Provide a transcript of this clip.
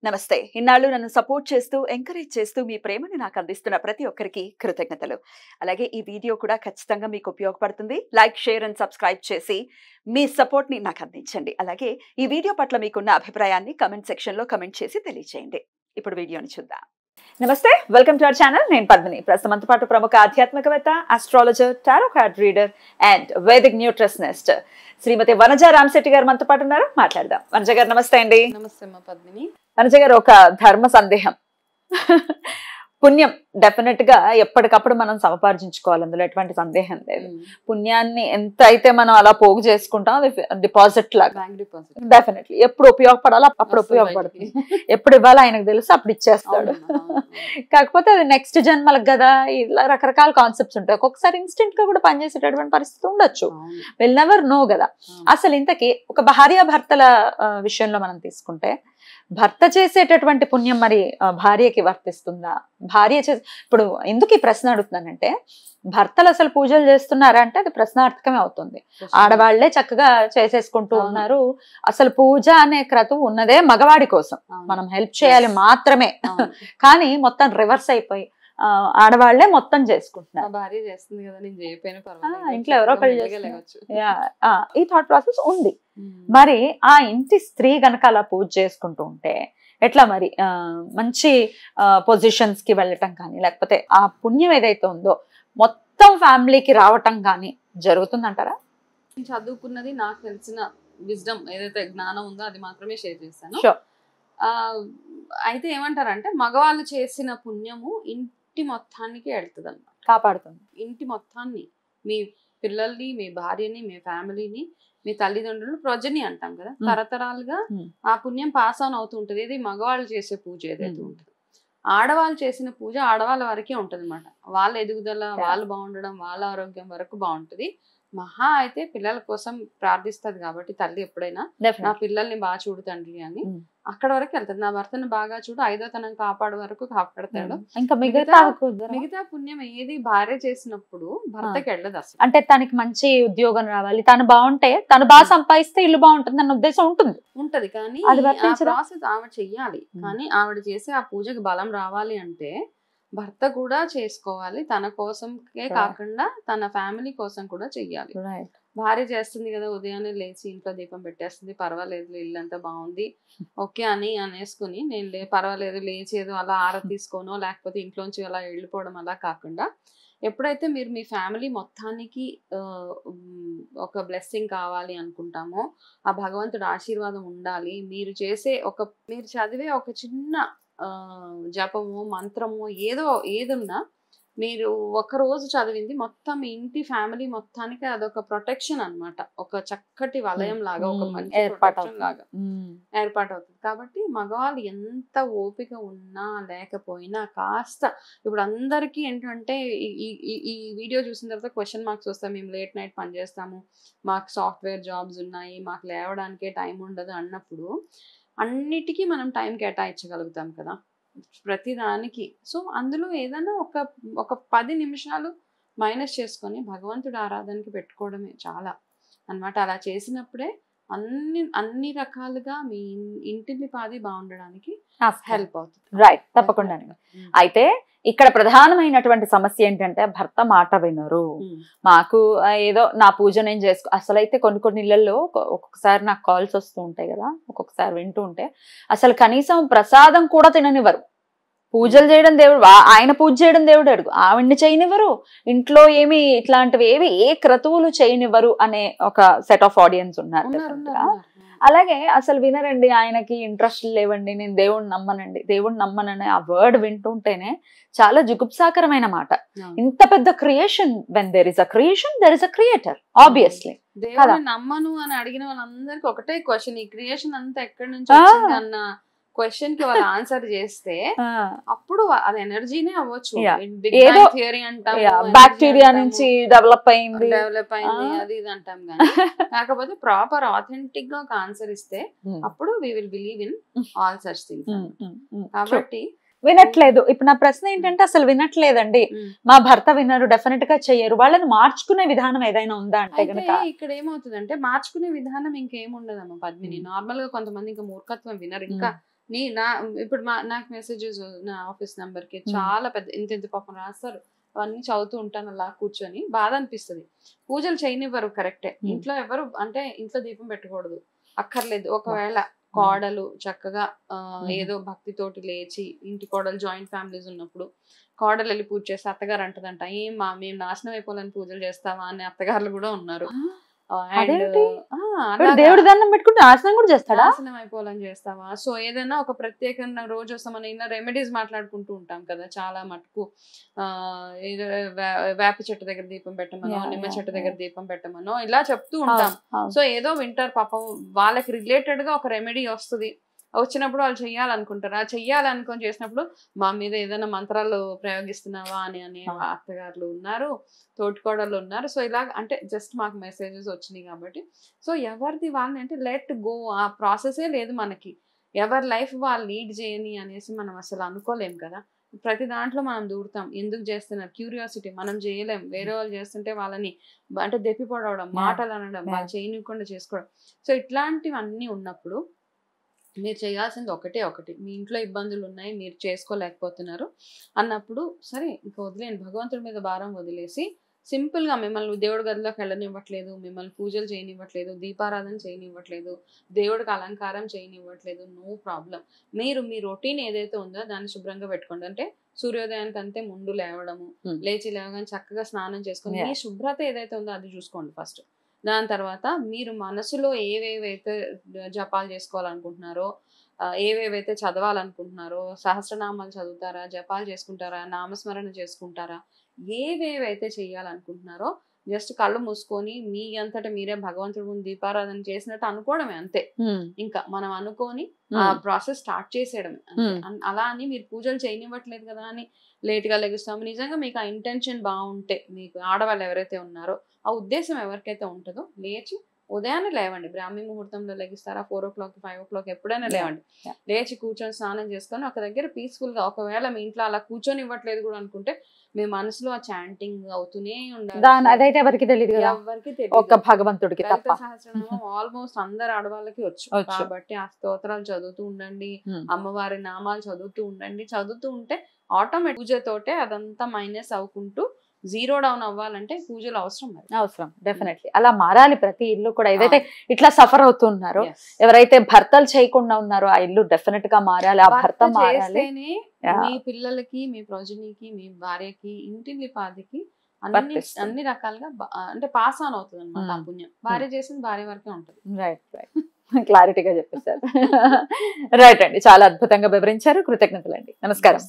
నమస్తే. ఇన్నాళ్ళు నన్ను సపోర్ట్ చేస్తూ, ఎంకరేజ్ చేస్తూ మీ ప్రేమని నాకు అందిస్తున్న ప్రతి ఒక్కరికి కృతజ్ఞతలు. అలాగే ఈ వీడియో కూడా ఖచ్చితంగా మీకు ఉపయోగపడుతుంది. లైక్, షేర్ అండ్ సబ్స్క్రైబ్ చేసి మీ సపోర్ట్‌ని నాకు అందించండి. అలాగే ఈ వీడియో పట్ల మీకున్న అభిప్రాయాన్ని కామెంట్ సెక్షన్‌లో కామెంట్ చేసి తెలియజేయండి. ఇప్పుడు వీడియోని చూద్దాం. నమస్తే, వెల్కమ్ టు అవర్ ఛానల్. నేను పద్మిని. ప్రస్తుతంతో పాటు ప్రముఖ ఆధ్యాత్మికవేత్త, astrologer, tarot card reader and Vedic nutritionist Shrimati Vanaja Ramasetti garu మనతో పాటు ఉన్నారు. మాట్లాడదాం. వనజ గారు నమస్తే అండి. నమస్తే అమ్మా పద్మిని. వనజ గారు, ఒక ధర్మ సందేహం. పుణ్యం డెఫినెట్ గా ఎప్పటికప్పుడు మనం సంపార్జించుకోవాలి, అందులో ఎటువంటి సందేహం లేదు. పుణ్యాన్ని ఎంత అయితే మనం అలా పోగు చేసుకుంటాం, అది డిపాజిట్ లాగా బ్యాంక్ డిపాజిట్ డెఫినెట్లీ ఎప్పుడు ఉపయోగపడాలో అప్పుడు ఉపయోగపడుతుంది. ఎప్పుడు ఇవ్వాలో ఆయనకు తెలుసు, అప్పుడు ఇచ్చేస్తాడు. కాకపోతే అది నెక్స్ట్ జన్మలకు కదా, ఇలా రకరకాల కాన్సెప్ట్స్ ఉంటాయి. ఒక్కొక్కసారి ఇన్స్టెంట్ గా కూడా పనిచేసేటటువంటి పరిస్థితి ఉండొచ్చు. విల్ నెవర్ నో కదా. అసలు ఇంతకీ ఒక భార్యాభర్తల విషయంలో మనం తీసుకుంటే, భర్త చేసేటటువంటి పుణ్యం మరి భార్యకి వర్తిస్తుందా? భార్య ఇప్పుడు ఎందుకు ఈ ప్రశ్న అడుగుతున్నానంటే, భర్తలు అసలు పూజలు చేస్తున్నారా అంటే అది ప్రశ్నార్థకమే అవుతుంది. ఆడవాళ్లే చక్కగా చేసేసుకుంటూ ఉన్నారు. అసలు పూజ అనే క్రతువు ఉన్నదే మగవాడి కోసం, మనం హెల్ప్ చేయాలి మాత్రమే. కానీ మొత్తం రివర్స్ అయిపోయి ఆడవాళ్లే మొత్తం చేసుకుంటున్నారు. భార్య చేస్తుంది కదా, నేను చేయకపోయినా పర్వాలేదు, ఇంట్లో ఎవరో ఒకళ్ళు చేస్తారు. ఈ థాట్ ప్రాసెస్ ఉంది. మరి ఆ ఇంటి స్త్రీ గనక అలా పూజ చేసుకుంటూ ఉంటే ఎట్లా మరి? మంచి పొజిషన్స్ కి వెళ్ళటం కానీ, లేకపోతే ఆ పుణ్యం ఏదైతే ఉందో మొత్తం ఫ్యామిలీకి రావటం కానీ జరుగుతుందంటారా? నేను చదువుకున్నది, నాకు తెలిసిన విజ్డమ్ ఏదైతే జ్ఞానం ఉందో అది మాత్రమే షేర్ చేస్తాను. అయితే ఏమంటారంటే, మగవాళ్ళు చేసిన పుణ్యము ఇంటి మొత్తానికి వెళ్తుంది అన్నమాట, కాపాడుతుంది. ఇంటి మొత్తాన్ని, మీ పిల్లల్ని, మీ భార్యని, మీ ఫ్యామిలీని, మీ తల్లిదండ్రులు, ప్రజని అంటాం కదా, తరతరాలుగా ఆ పుణ్యం పాస్ ఆన్ అవుతూ ఉంటుంది. ఇది మగవాళ్ళు చేసే పూజ ఏదైతే ఉంటుంది. ఆడవాళ్ళు చేసిన పూజ ఆడవాళ్ళ వరకే ఉంటది అనమాట. వాళ్ళ ఎదుగుదల, వాళ్ళు బాగుండడం, వాళ్ళ ఆరోగ్యం వరకు బాగుంటది. మహా అయితే పిల్లల కోసం ప్రార్థిస్తుంది కాబట్టి తల్లి ఎప్పుడైనా, నా పిల్లల్ని బాగా చూడు తండ్రి అని, అక్కడ వరకు వెళ్తుంది. నా భర్తను బాగా చూడు, 5వ తనం కాపాడు వరకు కాపాడతాడు. ఇంకా మిగతా పుణ్యం ఏది భార్య చేసినప్పుడు భర్తకి వెళ్ళదు అసలు. అంటే తనకి మంచి ఉద్యోగం రావాలి, తను బాగుంటే, తను బాగా సంపాదిస్తే ఇల్లు బాగుంటుంది అన్న ఉద్దేశం ఉంటది. కానీ ప్రాసెస్ ఆవిడ చెయ్యాలి. కానీ ఆవిడ చేసే ఆ పూజకి బలం రావాలి అంటే భర్త కూడా చేసుకోవాలి. తన కోసంకే కాకుండా తన ఫ్యామిలీ కోసం కూడా చెయ్యాలి. భార్య చేస్తుంది కదా, ఉదయాన్నే లేచి ఇంట్లో దీపం పెట్టేస్తుంది, పర్వాలేదు ఇల్లు అంతా బాగుంది ఓకే అని అనేసుకుని, నేను పర్వాలేదు లేచి ఏదో అలా ఆరతి తీసుకోనో లేకపోతే ఇంట్లోంచి అలా వెళ్ళిపోవడం అలా కాకుండా, ఎప్పుడైతే మీరు మీ ఫ్యామిలీ మొత్తానికి ఒక బ్లెస్సింగ్ కావాలి అనుకుంటామో, ఆ భగవంతుడు ఆశీర్వాదం ఉండాలి, మీరు చదివే ఒక చిన్న జపము, మంత్రము, ఏదున్నా మీరు ఒక రోజు చదివింది మొత్తం ఇంటి ఫ్యామిలీ మొత్తానికి అదొక ప్రొటెక్షన్ అన్నమాట. ఒక చక్కటి వలయం లాగా, ఒక మంచి ప్రొటెక్షన్ లాగా ఏర్పాటవుతుంది. కాబట్టి మగవాళ్ళు ఎంత ఓపిక ఉన్నా లేకపోయినా కాస్త, ఇప్పుడు అందరికీ ఏంటంటే ఈ వీడియో చూసిన తర్వాత క్వశ్చన్ మార్క్స్ వస్తాయి. మేము లేట్ నైట్ పనిచేస్తాము, మాకు సాఫ్ట్వేర్ జాబ్స్ ఉన్నాయి, మాకు లేవడానికే టైం ఉండదు అన్నప్పుడు, అన్నిటికీ మనం టైం కేటాయించగలుగుతాం కదా ప్రతిదానికి. సో అందులో ఏదైనా ఒక 10 నిమిషాలు మైనస్ చేసుకొని భగవంతుడి ఆరాధనకి పెట్టుకోవడమే చాలా అన్నమాట. అలా చేసినప్పుడే అన్ని రకాలుగా మీ ఇంటిని పాది బాగుండడానికి హెల్ప్ అవుతుంది. రైట్, తప్పకుండా. అయితే ఇక్కడ ప్రధానమైనటువంటి సమస్య ఏంటంటే, భర్త మాట వినరు. మాకు ఏదో నా పూజ నేను చేసుకో, అసలైతే కొన్ని ఇళ్లలో ఒక్కొక్కసారి నాకు కాల్స్ వస్తూ ఉంటాయి కదా, ఒక్కొక్కసారి వింటూ ఉంటే అసలు కనీసం ప్రసాదం కూడా తిననివ్వరు. పూజలు చేయడం దేవుడు, ఆయన పూజ చేయడం దేవుడు అడుగు, ఆవిడ్ని చేయనివ్వరు. ఇంట్లో ఏమి ఇట్లాంటివి ఏ క్రతువులు చేయనివ్వరు అనే ఒక సెట్ ఆఫ్ ఆడియన్స్ ఉన్నారు. అలాగే అసలు వినరండి, ఆయనకి ఇంట్రెస్ట్ లేవండి, నేను దేవుడిని నమ్మనని ఆ వర్డ్ వింటుంటేనే చాలా జుగుప్సాకరమైన మాట. ఇంత పెద్ద creation, when there is a creation there is a creator, obviously. దేవుడిని నమ్మను అని అడిగిన వాళ్ళందరికీ ఒకటే క్వశ్చన్, ఈ క్రియేషన్ అంతా ఎక్కడి నుంచి వచ్చింది అన్న క్వశ్చన్ కి వాళ్ళు ఆన్సర్ చేస్తే అప్పుడు అది ఎనర్జీనే అవ్వచ్చు. ఏదో థియరీ అంటాం, బ్యాక్టీరియా నుంచి డెవలప్ అయింది అది ఇది అంటాం. కానీ కాకపోతే ప్రాపర్ ఆథెంటిక్ గా ఒక ఆన్సర్ ఇస్తే అప్పుడు we will believe in all such things. కాబట్టి వినట్లేదు. ఇప్పుడు నా ప్రశ్న ఏంటంటే, అసలు వినట్లేదండి, మా భర్త వినరు, డెఫినెట్ గా చెయ్యరు, వాళ్ళని మార్చుకునే విధానం ఏదైనా ఉందా అంటే గనక, ఇక్కడ ఏమవుతుందంటే మార్చుకునే విధానం ఇంకేముండదమ్మా పద్మిని. నార్మల్ గా కొంతమంది ఇంకా మూర్ఖత్వం వినరు, ఇంకా ఇప్పుడు నాకు మెసేజెస్ నా ఆఫీస్ నెంబర్ కి చాలా పెద్ద ఇంత పాపం రాస్తారు, అవన్నీ చదువుతూ ఉంటాను అలా కూర్చొని. బాధ అనిపిస్తుంది. పూజలు చేయనివ్వరు కరెక్టే, ఇంట్లో ఎవరు అంటే ఇంట్లో దీపం పెట్టకూడదు అక్కర్లేదు. ఒకవేళ కోడలు చక్కగా ఏదో భక్తితోటి లేచి, ఇంటి కోడలు జాయింట్ ఫ్యామిలీస్ ఉన్నప్పుడు కోడలు వెళ్ళి పూజ చేస్తే అత్తగారు అంటదంట, ఏం మా మేము నాశనం అయిపోవాలని పూజలు చేస్తావా అని అత్తగారులు కూడా ఉన్నారు. దేవుడి దండం పెట్టుకుంటే నాశనం కూడా చేస్తాడా? నాశనం అయిపోవాలని చేస్తావా? సో ఏదైనా ఒక ప్రత్యేకంగా రోజు వస్తామని ఇలా రెమెడీస్ మాట్లాడుకుంటూ ఉంటాం కదా చాలా మటుకు. వేప చెట్టు దగ్గర దీపం పెట్టమనో, నిమ్మ చెట్టు దగ్గర దీపం పెట్టమనో ఇలా చెప్తూ ఉంటాం. సో ఏదో వింటారు పాపం, వాళ్ళకి రిలేటెడ్ గా ఒక రెమెడీ వస్తుంది, వచ్చినప్పుడు వాళ్ళు చెయ్యాలనుకుంటారు. ఆ చెయ్యాలనుకొని చేసినప్పుడు మా మీద ఏదైనా మంత్రాలు ప్రయోగిస్తున్నావా అని అత్తగారులు ఉన్నారు, తోటికోడళ్ళు ఉన్నారు. సో ఇలా అంటే జస్ట్ మాకు మెసేజెస్ వచ్చినాయి కాబట్టి, సో ఎవరిది వాళ్ళని అంటే లెట్ గో, ఆ ప్రాసెసే లేదు మనకి. ఎవరి లైఫ్ వాళ్ళు లీడ్ చేయని అనేసి మనం అసలు అనుకోలేం కదా. ప్రతి దాంట్లో మనం దూరుతాం. ఎందుకు చేస్తున్నారు క్యూరియాసిటీ, మనం చేయలేం. వేరే వాళ్ళు చేస్తుంటే వాళ్ళని అంటే దెప్పిపడవడం, మాటలు అనడం, వాళ్ళు చేయనివ్వకుండా చేసుకోవడం. సో ఇట్లాంటివన్నీ ఉన్నప్పుడు మీరు చేయాల్సింది ఒకటి, మీ ఇంట్లో ఇబ్బందులు ఉన్నాయి, మీరు చేసుకోలేకపోతున్నారు అన్నప్పుడు సరే ఇంకా వదిలేండి, భగవంతుడి మీద భారం వదిలేసి సింపుల్ గా మిమ్మల్ని దేవుడి గదిలోకి వెళ్ళనివ్వట్లేదు, మిమ్మల్ని పూజలు చేయనివ్వట్లేదు, దీపారాధన చేయనివ్వట్లేదు, దేవుడికి అలంకారం చేయనివ్వట్లేదు, నో ప్రాబ్లం. మీరు మీ రొటీన్ ఏదైతే ఉందో దాన్ని శుభ్రంగా పెట్టుకోండి. అంటే సూర్యోదయానికి అంతే ముందు లేవడము, లేచి లేవగానే చక్కగా స్నానం చేసుకొని మీ శుభ్రత ఏదైతే ఉందో అది చూసుకోండి ఫస్ట్. దాని తర్వాత మీరు మనసులో ఏవేవైతే జపాలు చేసుకోవాలనుకుంటున్నారో, ఏవేవైతే చదవాలనుకుంటున్నారో, సహస్రనామాలు చదువుతారా, జపాలు చేసుకుంటారా, నామస్మరణ చేసుకుంటారా, ఏవేవైతే చేయాలనుకుంటున్నారో జస్ట్ కళ్ళు మూసుకొని మీ అంతటా మీరే భగవంతుడి ముందు దీపారాధన చేసినట్టు అనుకోవడమే అంతే. ఇంకా మనం అనుకొని ఆ ప్రాసెస్ స్టార్ట్ చేసేయడమే. అలా అని మీరు పూజలు చేయనివ్వట్లేదు కదా అని లేట్ గా లెగుస్తాము. నిజంగా మీకు ఆ ఇంటెన్షన్ బాగుంటే, మీకు ఆడవాళ్ళు ఎవరైతే ఉన్నారో ఆ ఉద్దేశం ఎవరికైతే ఉంటుందో లేచి ఉదయాన్నే లేవండి. బ్రాహ్మీ ముహూర్తంలో లెగిస్తారా, 4 o'clock 5 o'clock ఎప్పుడైనా లేవండి. లేచి కూర్చొని స్నానం చేసుకొని ఒక దగ్గర పీస్ఫుల్ గా, ఒకవేళ మీ ఇంట్లో అలా కూర్చొని ఇవ్వట్లేదు కూడా అనుకుంటే మీ మనసులో ఆ చాంటింగ్ అవుతూనే ఉండాలి. అదైతే ఎవరికి తెలియదు, ఎవరికి తెలియదు, ఒక భగవంతుడికి తప్ప. సహస్రనామం ఆల్మోస్ట్ అందరు ఆడవాళ్ళకి వచ్చు కాబట్టి ఆ స్తోత్రాలు చదువుతూ ఉండండి, అమ్మవారి నామాలు చదువుతూ ఉండండి. చదువుతూ ఉంటే ఆటోమేటిక్ పూజతోటే అదంతా మైనస్ అవ్వుకుంటూ జీరో డౌన్ అవ్వాలంటే పూజలు అవసరం. డెఫినెట్లీ అలా మారాలి ప్రతి ఇల్లు కూడా. ఏదైతే ఇట్లా సఫర్ అవుతున్నారో, ఎవరైతే భర్తలు చేయకుండా ఉన్నారో ఆ ఇల్లు డెఫినెట్ గా మారాలి, ఆ భర్త మారాలి. మీ పిల్లలకి, మీ ప్రొజనికి, మీ భార్యకి, ఇంటిని పాదికి అన్ని రకాలుగా అంటే పాస్ ఆన్ అవుతుంది అనమాట ఆ పుణ్యం. భార్య చేసింది భార్య వరకే ఉంటుంది. రైట్ క్లారిటీగా చెప్పేశారు. రైట్ అండి, చాలా అద్భుతంగా వివరించారు. కృతజ్ఞతలండి. నమస్కారం.